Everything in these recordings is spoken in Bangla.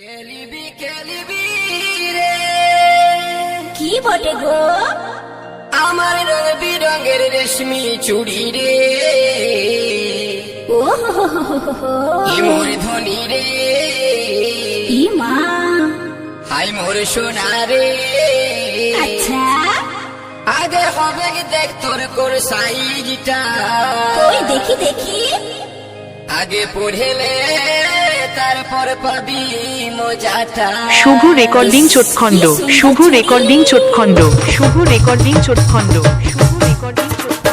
খেলিবি খেলিবি রে কি বটে গো? আমার রং বিরঙের রেশমি চুড়ি রে ও হো হো হো হো হো। ই মোর ধনী রে ই মা, হাই মোর সোনা রে আচ্ছা আগে হবে কি দেখ তোর কোর সাইজটা কই দেখি দেখি। আগে পড়েলে তারপর পাবি মজাটা। শুভ রেকর্ডিং চোটখণ্ড, শুভ রেকর্ডিং চোটখণ্ড, শুভ রেকর্ডিং চোটখণ্ড, শুভ রেকর্ডিং চোটখণ্ড।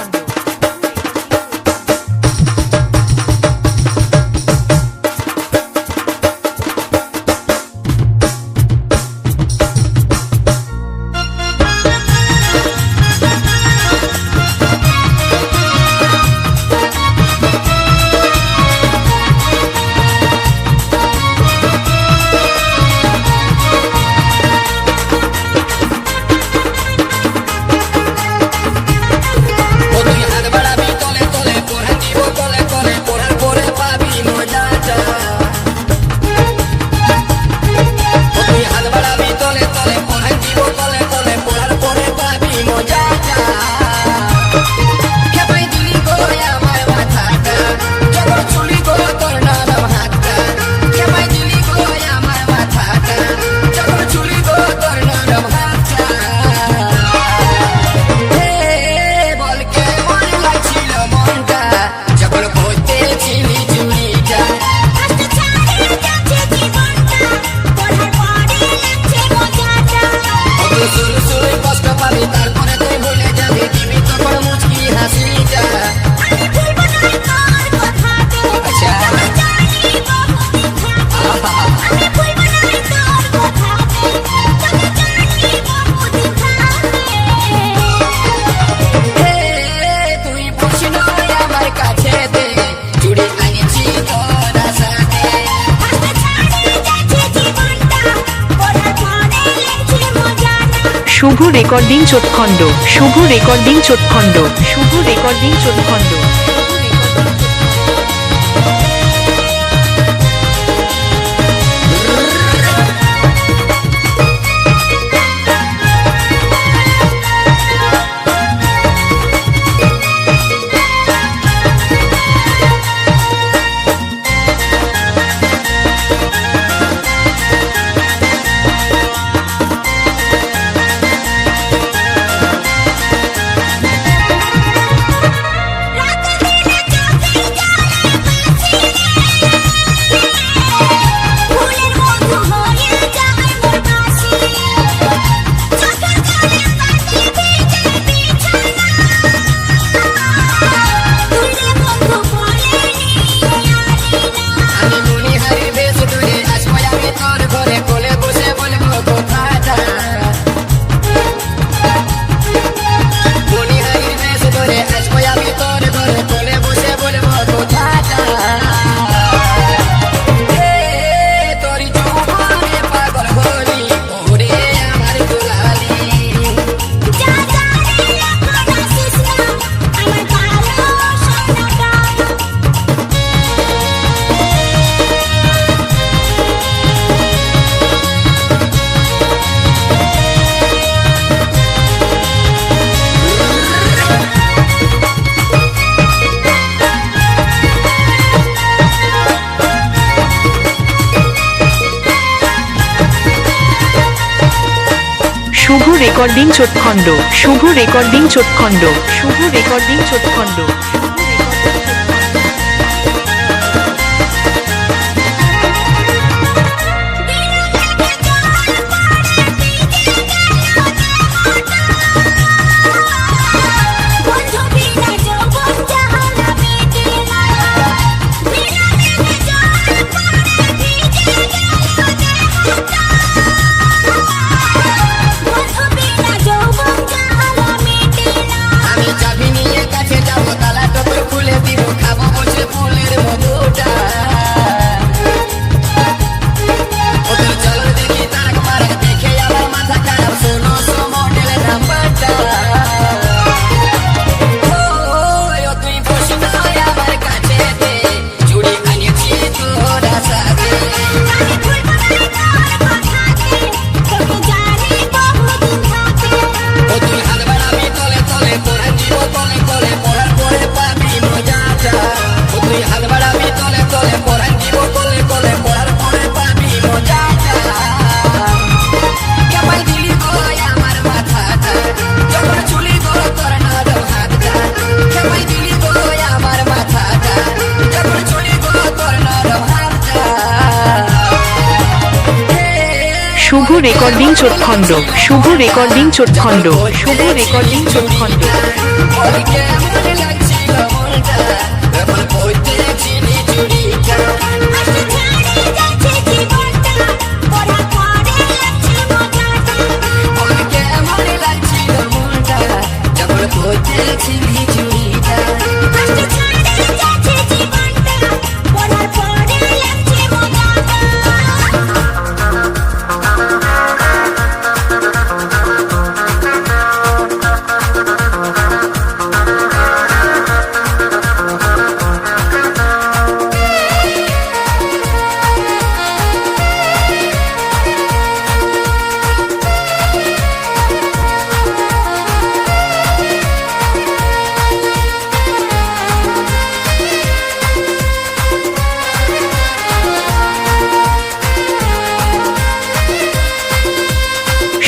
শুভ রেকর্ডিং চোটখণ্ড, শুভ রেকর্ডিং চোটখণ্ড, শুভ রেকর্ডিং চোটখণ্ড। শুভ রেকর্ডিং চোটখণ্ড, শুভ রেকর্ডিং চোটখণ্ড, শুভ রেকর্ডিং চোটখণ্ড। আমি চাবি নিয়ে কাছে যাবো, তালা টপর খুলে দিব। শুভ রেকর্ডিং চোটখণ্ড শুভ রেকর্ডিং চোটখণ্ড শুভ রেকর্ডিং চোটখণ্ড ওকে মনে লাগছিল মনটা এখন বইতে চিনি চুরিটা ওকে মনে লাগছিল মনটা যখন বইতে চিনি চুরিটা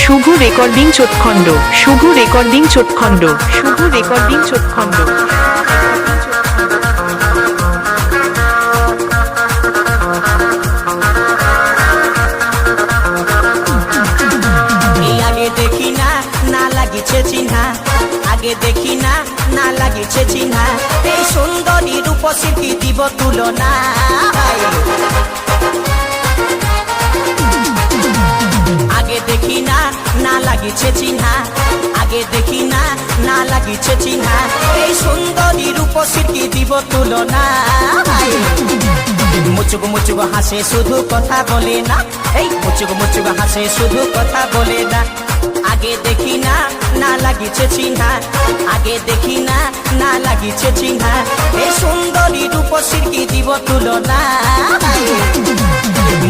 শুভ রেকর্ডিং চোটখণ্ড শুভ রেকর্ডিং চোটখণ্ড শুভ রেকর্ডিং চোটখণ্ড আগে দেখি না না লাগিছে চিহ্না আগে দেখি না না লাগিছে চিহ্না এই সুন্দরী রূপসী দিব তুলনা আগে দেখি না না লাগিছে চিহ্না আগে দেখি না না লাগিছে চিহ্না এই সুন্দরী রূপসী দিব তুলনা মুচুক মুচুক হাসে শুধু কথা বলে না এই মুচুক মুচুক হাসে শুধু কথা বলে না আগে দেখি না না লাগিছে চিহ্না আগে দেখি না না লাগিছে চিহ্না এই সুন্দরী রূপসী দিব তুলনা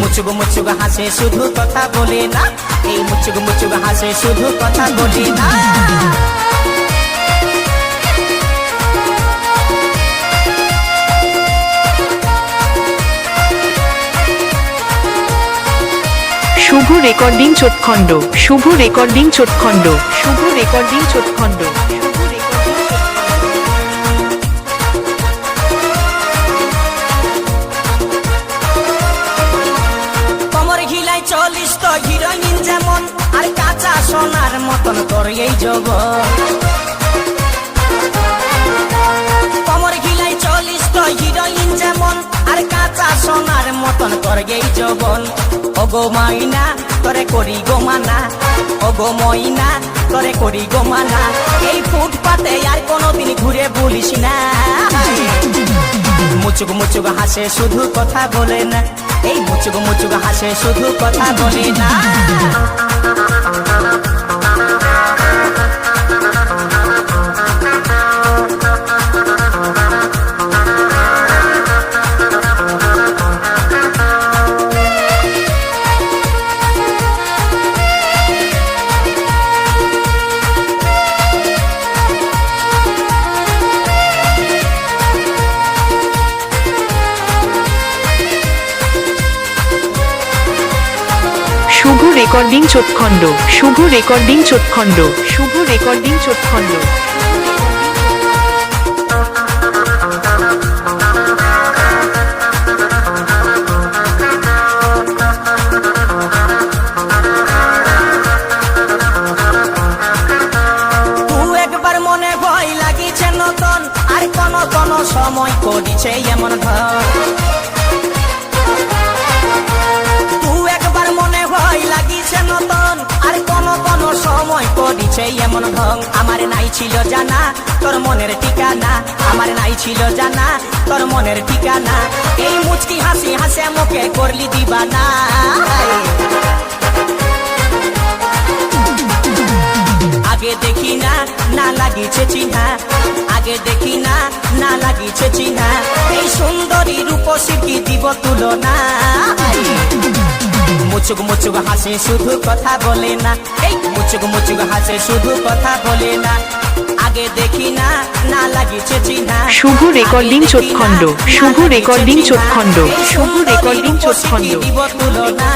মুচুক মুচুক হাসে শুধু কথা বলে না এই মুচুক মুচুক হাসে শুধু কথা বলে না শুভ রেকর্ডিং চোটখণ্ড শুভ রেকর্ডিং চোটখণ্ড শুভ রেকর্ডিং চোটখণ্ড শুভ রেকর্ডিং কমর ঘিলাই 40 তো হিরোইন যেমন আর কাঁচা সোনার মতন তোর এই জগৎ কমর ঘিলাই 40 তো হিরোইন যেমন আর কাঁচা সোনার মতন তোর এই জগৎ ওগো মাইনা তোরে করি গো মানা ওগো মইনা তোরে করি গো মানা এই ফুটপাতে আর কোনোদিন ঘুরে বলিস না মুচুক মুচুক হাসে শুধু কথা বলে না এই মুচুক মুচুক হাসে শুধু কথা বলে না শুভ রেকর্ডিং চোটখণ্ড শুভ রেকর্ডিং চোটখণ্ড শুভ রেকর্ডিং চোটখণ্ড একবার মনে ভয় লাগিছে নতুন আর কোন কোন সময় করিছে এমন ধর একবার মনে ভয় লাগিছে নতুন আর কোন কোন সময় করিছে এমন ঢং আমার নাই ছিল জানা তোর মনের ঠিকানা আমার নাই ছিল জানা তোর মনের ঠিকানা এই মুচকি হাসি হাসে মুখে করলি দিবানা আগে দেখি না না লাগিছে চিহ্না আগে দেখি না না লাগিছে চিহ্না এই সুন্দরী রূপসী দিব তুলনা মুচুক মুচুক হাসে শুধু কথা বলে না এই মুচুক মুচুক হাসে শুধু কথা বলে না আগে দেখি না না লাগিছে চিহ্না শুভ রেকর্ডিং চোটখণ্ড শুভ রেকর্ডিং চোটখণ্ড শুভ রেকর্ডিং চোটখণ্ড দিব তুলনা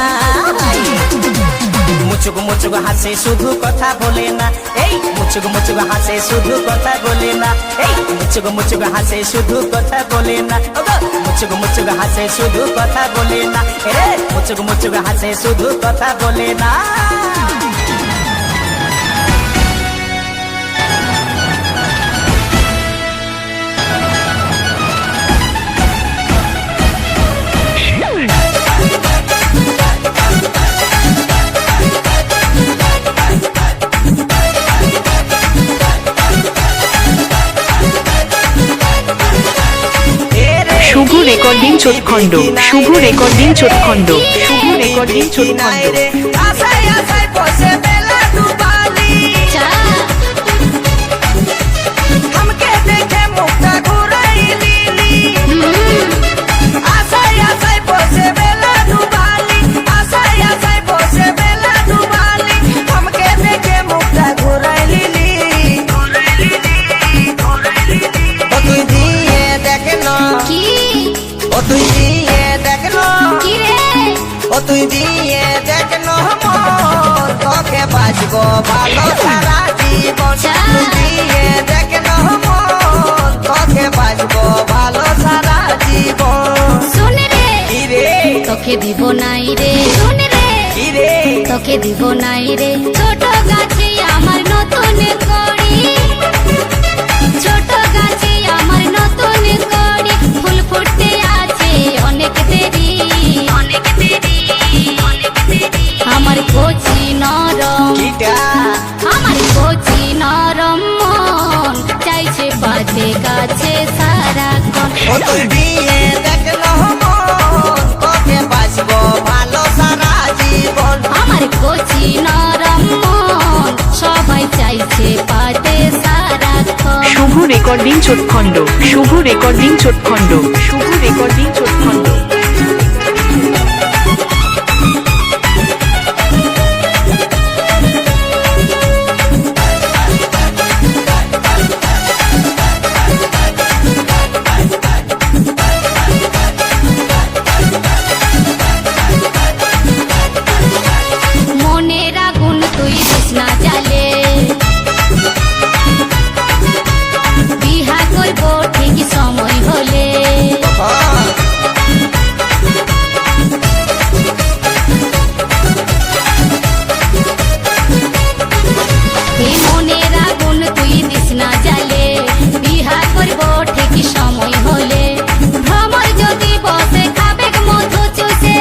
মুচুক মুচুক হাসে শুধু কথা বলে না, এই মুচুক মুচুক হাসে শুধু কথা বলে না, এই মুচুক মুচুক হাসে শুধু কথা বলে না, ওগো মুচুক মুচুক হাসে শুধু কথা বলে না, এ মুচুক মুচুক হাসে শুধু কথা বলে না। শুভ রেকর্ডিং চোটখণ্ড, শুভ রেকর্ডিং চোটখণ্ড, শুভ রেকর্ডিং চোটখণ্ড। আশায় আশায় বসে বেলা ডুবালি, हमके देखे मुक्ता घुराई लीली, आशाय आशाय बसे बेला डुबाली, आशाय आशाय बसे बेला डुबाली, हमके देखे मुक्ता घुराई लीली। ओ तुई दिए देखनो কি ओ तुई दिए देखनो কি রে ओ तुई दिए देखनो मोर তোকে বাজবো ভালো সারা জীবন, তুই দিয়ে দেখনো মোর তোকে বাজবো ভালো সারা জীবন। শুন রে কি রে তোকে দিব নাই রে, শুন রে কি রে তোকে দিব নাই রে, ছোট গাছে আমার নতুন কড়ি, ছোট গাছে আমার নতুন কড়ি, ফুল ফুটতে আছে অনেক দেরি, অনেক দেরি, অনেক দেরি। আমার কচি নরম, কিটা আমার কচি নরম মন চাইছে বাজে গাছে সারাক্ষণ। ও তুই দিয়ে দেখনো মোর তোকে বাজবো ভালো সারা জীবন। আমার কচি নরম মন সবাই চাইছে পাতে সারাক্ষণ। শুভ রেকর্ডিং চোটখণ্ড, শুভ রেকর্ডিং চোটখণ্ড, শুভ রেকর্ডিং চোটখণ্ড। মনের আগুন তুই দিস না জ্বালে, বিহা করব ঠিক সময় হলে, এই মনের আগুন তুই দিস না জ্বালে, বিহা করব ঠিক সময় হলে, ভ্রমর যদি বসে খাবে মধু চুষে,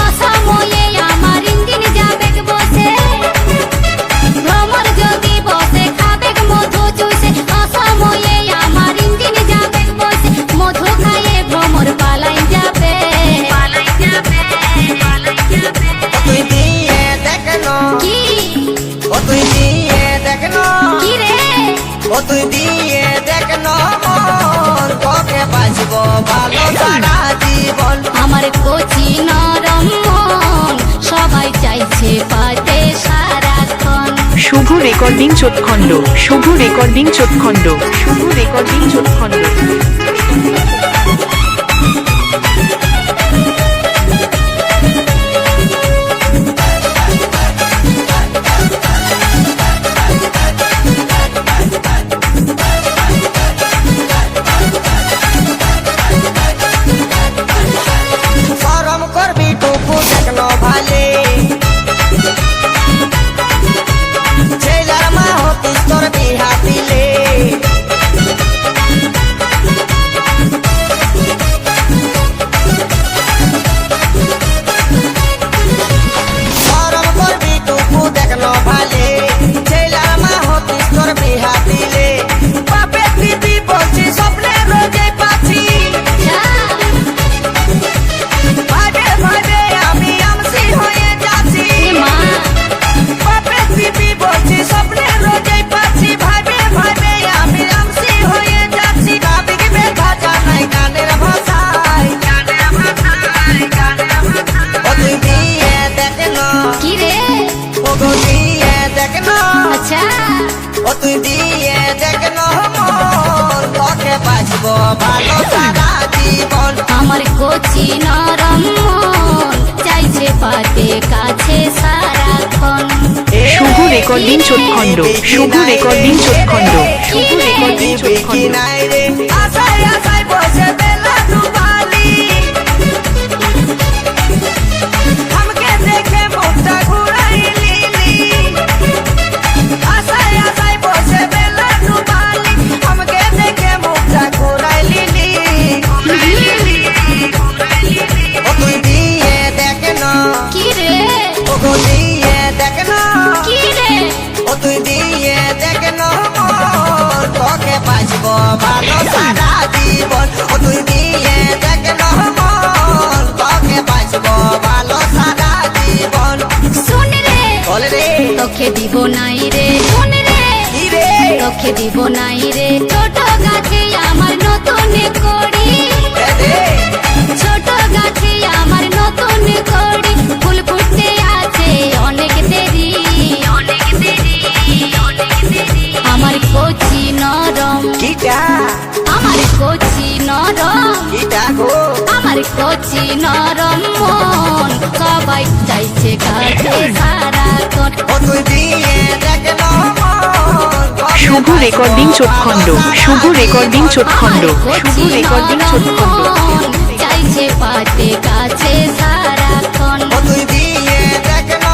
অসময়ে আমার ইঞ্জিন যাবে বসে, ভ্রমর যদি বসে খাবে মধু চুষে, অসময়ে আমার ইঞ্জিন যাবে বসে, মধু খাইয়ে ভ্রমর পালাই যাবে, পালাই যাবে, পালাই যাবে। ও তুই দিয়ে দেখনো কি ও তুই দিয়ে দেখনো কি রে ও তুই দিয়ে দেখনো মোর তোকে বাজবো ভালো সারা জীবন। আমার কচি নরম মন সবাই চাইছে পাতে সারাক্ষণ। শুভ রেকর্ডিং চোটখণ্ড, শুভ রেকর্ডিং চোটখণ্ড, শুভ রেকর্ডিং চোটখণ্ড। শরম করবি টুকু দেখনো ভালে, ছেলার মা হতিস তোর বিহা দিলে, শরম করবি টুকু দেখনো ভালে, ছেলার মা হতিস তোর বিহা দিলে, বাপে দিদি বলছি স্বপ্নে রোজে পাচ্ছি, ভাবে ভাবে আমি আমসি হয়ে যাচ্ছি, মা বাপে দিদি বলছি স্বপ্নে রোজে পাচ্ছি, ভাবে ভাবে আমি আমসি হয়ে যাচ্ছি, ভাবিবে ভাষা নাই গানের ভাষায়, গানের ভাষায়, গানের ভাষায়। ও তুই দিয়ে দেখনো কি রে ও গো দিয়ে দেখনো আচ্ছা ও তুই দিয়ে দেখনো মোর তোকে বাজবো ভালো সারা জীবন। আমার কচি নরম মন চাইছে রেকর্ডিং চোটখণ্ড শুভ রেকর্ডিং চোটখণ্ড শুভ রেকর্ডিং চোটখণ্ড আশায় আশায় বসে বেলা ডুবালি আমাকে দেখে মুখটা ঘুরাইলি আশায় আশায় বসে বেলা ডুবালি আমাকে দেখে মুখটা ঘুরাইলি ও তুই দিয়ে দেখ না কি রে ও গো দিয়ে দেখ না কি রে ও তুই দিয়ে দেখ না তোকে বাঁচব ভালো সারা জীবন ও তুই দিয়ে দেখ না তোকে বাঁচব ভালো সারা জীবন শুন রে বল রে তোকে দিব নাই রে শুন রে কি রে তোকে দিব নাই রে ছোট গাছে আমার নতুন কড়ি এ দে ছোট গাছে আমার নতুন কড়ি ফুল ফুটতে আছে অনেক দেরি অনেক দেরি অনেক দেরি আমার কচি নরম কিটা আমার কচি নরম কিটা গো আমার কচি নরম মন সবাই চাইছে কাছে সারাক্ষণ ও তুই দিয়ে দেখ না শুভ রেকর্ডিং চোটখণ্ড শুভ রেকর্ডিং চোটখণ্ড শুভ রেকর্ডিং চোটখণ্ড চাইছে পাতে কাছে সারাক্ষণ ও তুই দিয়ে দেখ না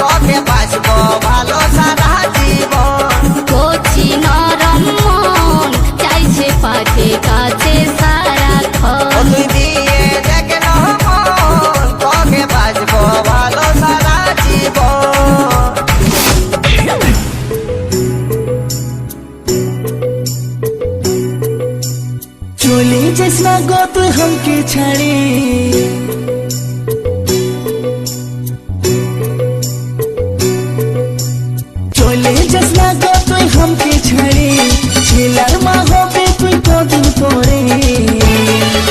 তোকে বাঁচব ভালো সারা জীবন কচি নরম মন চাইছে পাতে কাছে ও সারাক্ষণ তুই দিয়ে দেখ না তোকে বাঁচব ভালো সারা জীবন চলে যাস না গো তুই हमके ছাড়ে চলে যাস না গো তুই हमके ছাড়ে ছেলার মা হবে তুই কদিন পরে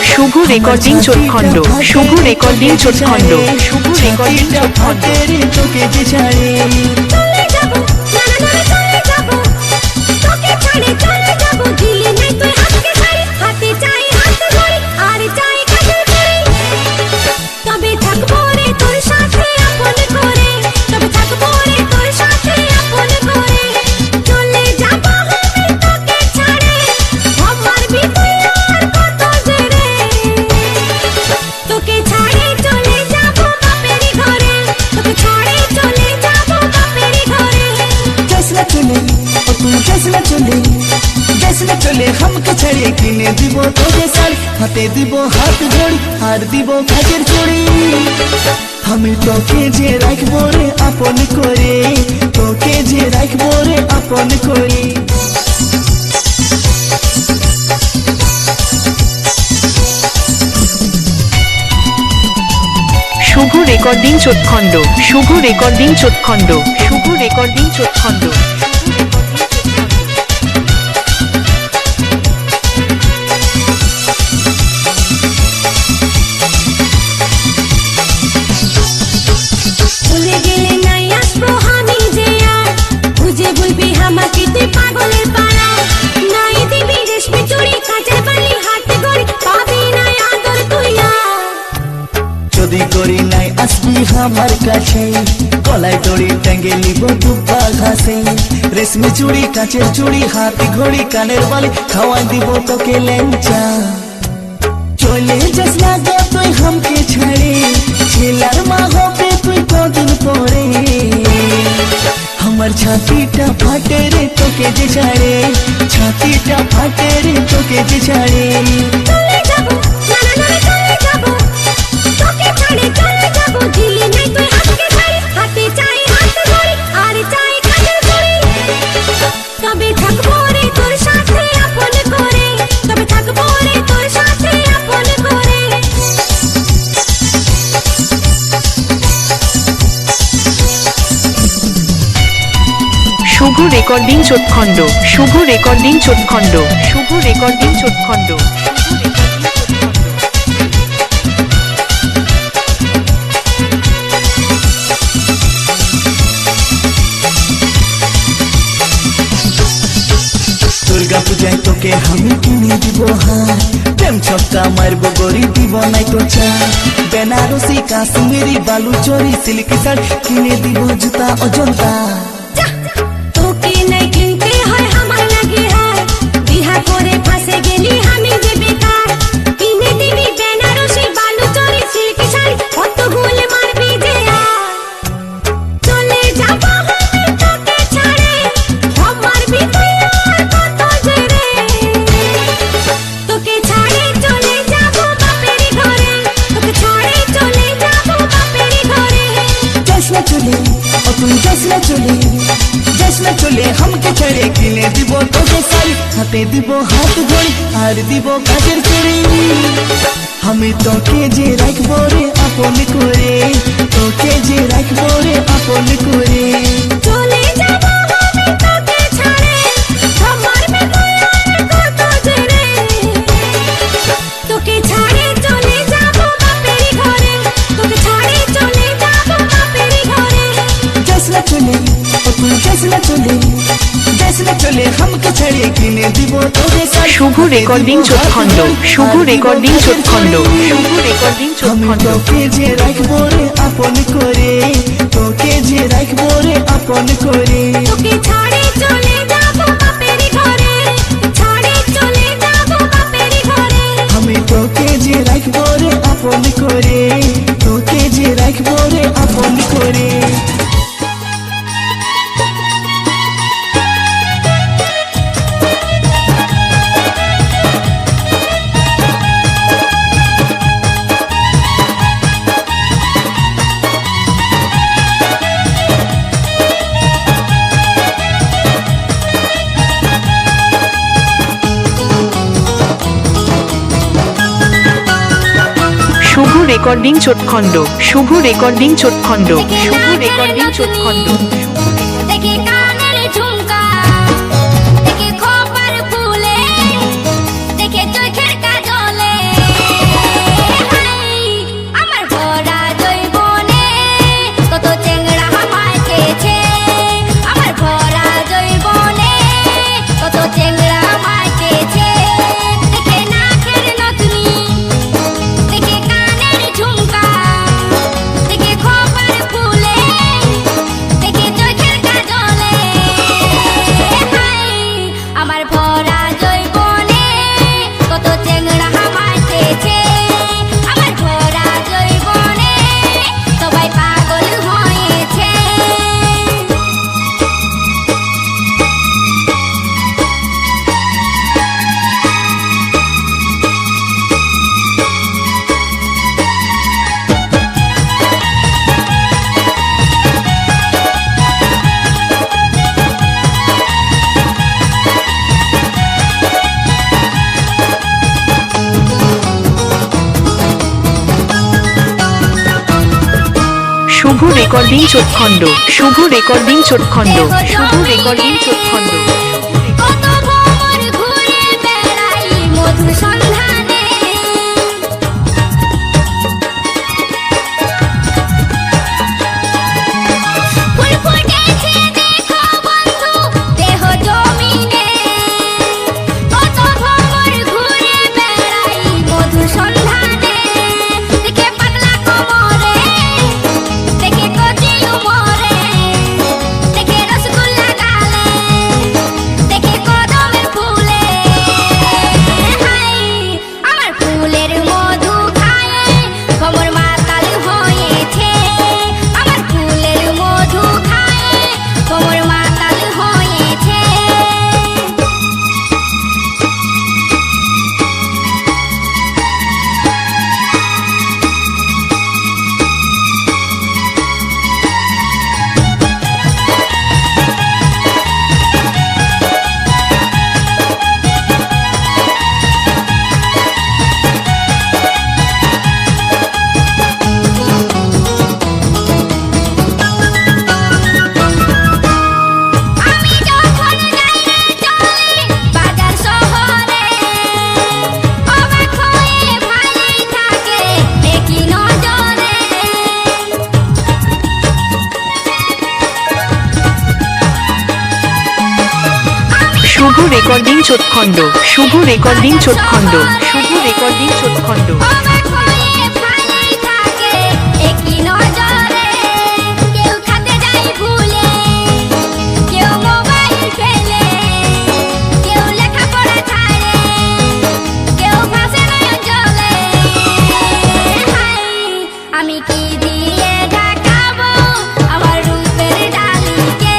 শুভ রেকর্ডিং চোটখণ্ড শুভ রেকর্ডিং চোটখণ্ড শুভ রেকর্ডিং চোটখণ্ড তোকে যে ছাড়ে চলে যাব না চলে যাব তোকে ছাড়ে চলে যাব দিলি নাই তুই হাতকে ছাড়ি হাতে চাই হাত ধরি আর চাই কাছে ধরি তবে থাকবো রে তোর সাথে আপন করে তবে থাকবো রে তোর সাথে আপন করে চলে যাব আমি তোকে ছাড়ে আমার বিতুই আর কত জেরে তোকে ছাড়ে চলে যাব বাপের ঘরে তোকে ছাড়ে চলে যাব বাপের ঘরে कैसला चले ओ तुम कैसला चले कैसला चले हमके छड़े किने দিব তোকে সাল হাতে দিব হাত ধরি আর দিব কাজের চড়ি আমি তোকে যে রাখবো রে আপন করে তোকে যে রাখবো রে আপন করে শুভ রেকর্ডিং চোটখণ্ড শুভ রেকর্ডিং চোটখণ্ড শুভ রেকর্ডিং চোটখণ্ড ভুলে গেলে নাই আসবো আমি যে আর বুঝে বলবি আমাকে তুই পাগলের পাড়া নাই দিবি রেশমি চুড়ি কাঁচের বালি হাতে গড়ি পাবি না আদর তুই আর যদি করি নাই আসবি আমার কাছে গলায় দড়ি টাঙ্গে নিব দুব্বা ঘাসে রেশমি চুড়ি কাঁচের চুড়ি হাতি ঘড়ি কানের বালি খাওয়া দিব তোকে লেঞ্চা চলে যাস না গো তুই हमके ছাড়ে ছেলার মা হবে তুই কদিন পরে আমার ছাতিটা ফাটে রে তোকে যে ছাড়ে ছাতিটা ফাটে রে তোকে যে ছাড়ে চলে যাব না চলে যাব তোকে ছাড়ে চলে যাব দিলি নাই তুই হাতকে ছাড়ি হাতে চাই হাত ধরি আর চাই কাছে ধরি তবে থাকবো রে তোর সাথে আপন করে তবে থাকবো রে তোর সাথে আপন করে শুভ রেকর্ডিং চোটখণ্ড শুভ রেকর্ডিং চোটখণ্ড শুভ রেকর্ডিং চোটখণ্ড দুর্গা পূজায় তোকে আমি কিনে দিব হার প্রেম ছক্কা মারবো গরি দিব নাই তো চা বেনারসি কাশ্মীরি বালু চরি সিল্ক শাড়ি কিনে দিব জুতা অজন্তা তোকে নাই কিনতে হয় আমার লাগে হয় বিহা করে ফাঁসে গেলি আমি যে বেকার কিনে দিবি বেনারসি বালু চরি সিল্ক শাড়ি কত গুল মারবি যে চলে যাব আমি তোকে ছাড়ে আমার বিদায় কত জেরে তোকে ছাড়ে চলে যাব বাপের ঘরে তোকে ছাড়ে চলে যাব বাপের ঘরে জশনা চলে ও তুই জশনা চলে জশনা চলে हमके छड़े किने দিব তোকে শাড়ি হাতে দিব হাত ঘড়ি আর দিব কাজের চুড়ি আমি তোকে যে রাখবো রে আপন করে তোকে যে রাখবো রে আপন করে চলে যাব আমি তোকে ছাড়ে আমার বিদায় কত জেরে তোকে ছাড়ে চলে যাব বাপের ঘরে তোকে ছাড়ে চলে যাব বাপের ঘরে জশনা চলে ও তুই জশনা চলে জশনা চলে हमके छड़े किने দিব তোকে শাড়ি শুভ রেকর্ডিং চোটখণ্ড শুভ রেকর্ডিং চোটখণ্ড শুভ রেকর্ডিং আমি চোটখণ্ড তোকে যে রাখবো রে আপন করে তোকে যে রাখবো রে আপন করে তোকে ছাড়ে চলে যাব বাপের ঘরে ছাড়ে চলে যাব বাপের ঘরে আমি তোকে যে রাখবো রে আপন করে তোকে যে রাখবো রে আপন করে শুভ রেকর্ডিং চোটখণ্ড শুভ রেকর্ডিং চোটখণ্ড শুভ রেকর্ডিং চোটখণ্ড দেখে কানের ঝুমকা দেখে খোপার ফুলে দেখে চোখের কাজলে আমার ভরা জৈবনে কত চেংড়া হামায় চেয়েছে আমার ভরা জৈবনে কত চেংড়া হামায় চেয়েছে দেখে নাকের নথনি দেখে কানের ঝুমকা দেখে খোপার ফুলে দেখে চোখের কাজলে আমার ভরা জৈবনে কত চেংড়া হামায় চেয়েছে আমার ভরা জৈবনে সবাই পাগল হয়েছে শুভ রেকর্ডিং চোটখণ্ড শুভ রেকর্ডিং চোটখণ্ড শুভ রেকর্ডিং চোটখণ্ড কত ভ্রমর ঘুরে বেড়াই মধুর সন্ধানে ফুল ফুটেছে দেখো বন্ধু দেহ জমিনে কত ভ্রমর ঘুরে বেড়াই মধুর সন্ধানে দেখে পাতলা কোমরে দেখে কচি উমরে দেখে রসগোল্লা গালে দেখে কদমের ফুলে রেকর্ডিং চোটখণ্ড শুভ রেকর্ডিং চোটখণ্ড শুভ রেকর্ডিং চোটখণ্ড অবাক হয়ে ফালাই থাকে একই নজরে কেউ খাতে যায় ভুলে কেউ মোবাইল ফেলে কেউ লেখাপড়া ছাড়ে কেউ ভাসে নয়ন জলে হাই আমি কি দিয়ে ঢাকাবো আমার রূপের ডালিকে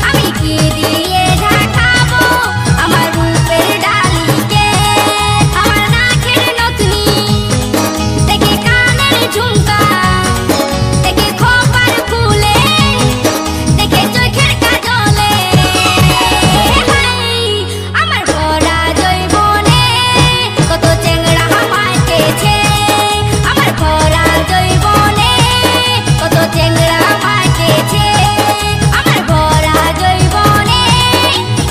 আমি কি দিয়ে ঢাকাবো আমার রূপের ডালিকে আমার নাকের নথনি দেখে কানের ঝুমকা দেখে খোপার ফুলে দেখে চোখের কাজলে হাই আমার ভরা জৈবনে কত চেংড়া আমায় পেয়েছে আমার ভরা জৈবনে কত চেংড়া আমায় পেয়েছে আমার ভরা জৈবনে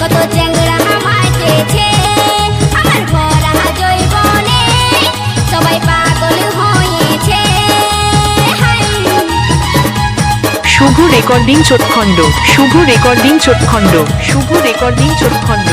কত চেংড়া আমায় পেয়েছে আমার ভরা জৈবনে সবাই পাগল হয়েছে হাই শুভ রেকর্ডিং চোটখণ্ড শুভ রেকর্ডিং চোটখণ্ড শুভ রেকর্ডিং চোটখণ্ড